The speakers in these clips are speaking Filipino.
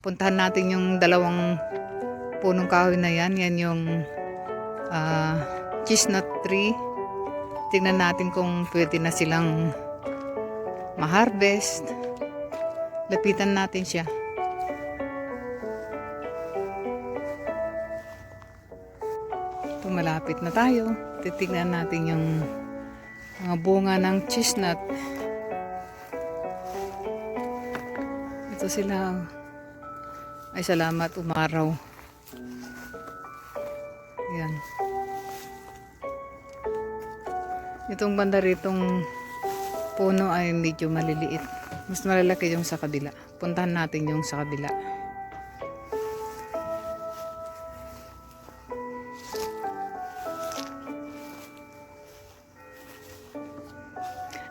Puntahan natin yung dalawang punong kahoy na yan. Yan yung chestnut tree. Tingnan natin kung pwede na silang ma-harvest. Lapitan natin siya. Ito, malapit na tayo. Titignan natin yung mga bunga ng chestnut. Ito sila. Ay, salamat, umaraw. Yan. Itong banda ritong puno ay medyo maliliit. Mas malalaki yung sa kabila. Puntahan natin yung sa kabila.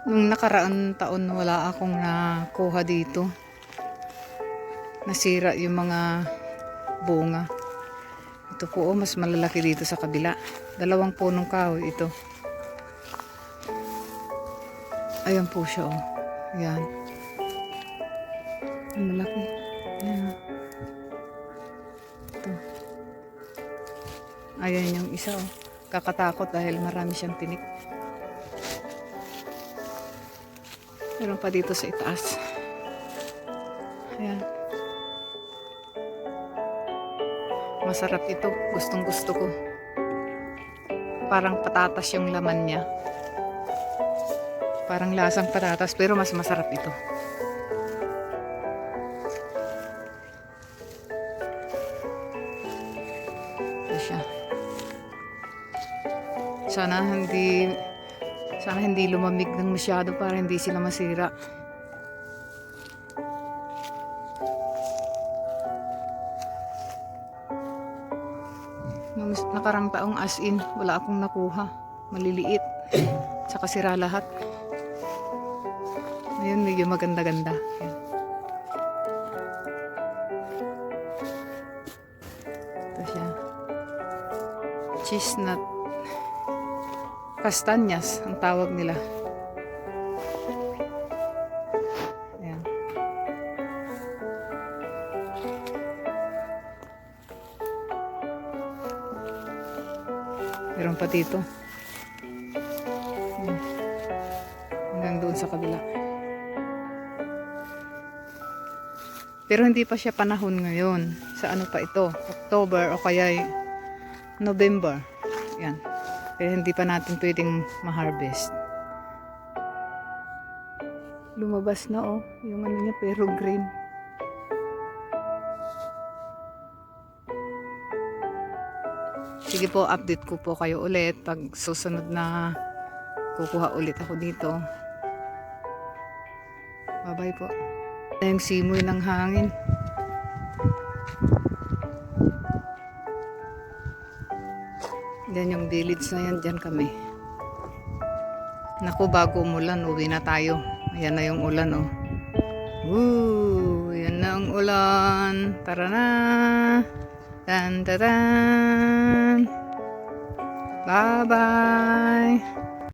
Nung nakaraang taon wala akong nakuha dito. Nasira yung mga bunga. Ito po, mas malalaki dito sa kabila. Dalawang punong kahoy ito. Ayan po siya, oh. Ayan. Ang malaki. Ayan. Ito. Ayan yung isa, oh. Kakatakot dahil marami siyang tinik. Meron pa dito sa itaas. Ayan. Masarap ito. Gustong gusto ko. Parang patatas yung laman niya. Parang lasang patatas pero mas masarap ito. Ito siya. Sana hindi lumamig ng masyado para hindi sila masira. Nung nakarang taong as in, wala akong nakuha. Maliliit. Tsaka sira lahat. Ngayon medyo maganda-ganda. Ayan. Ito siya. Chestnut. Kastanyas ang tawag nila. Ayan. Meron pa dito. Ayan. Hanggang doon sa kabila. Pero hindi pa siya panahon ngayon. Sa ano pa ito? October o kaya November. Yan. Kaya hindi pa natin pwedeng ma-harvest. Lumabas na, oh. Yung ano niya pero green. Sige po, update ko po kayo ulit pag susunod na kukuha ulit ako dito. Bye-bye po. Yung simoy ng hangin. Yan yung village na yan, dyan kami. Naku, bago umulan, uwi na tayo. Ayan na yung ulan, oh. Woo! Yan na ang ulan. Tara na! Tan, tan, tan. Bye-bye!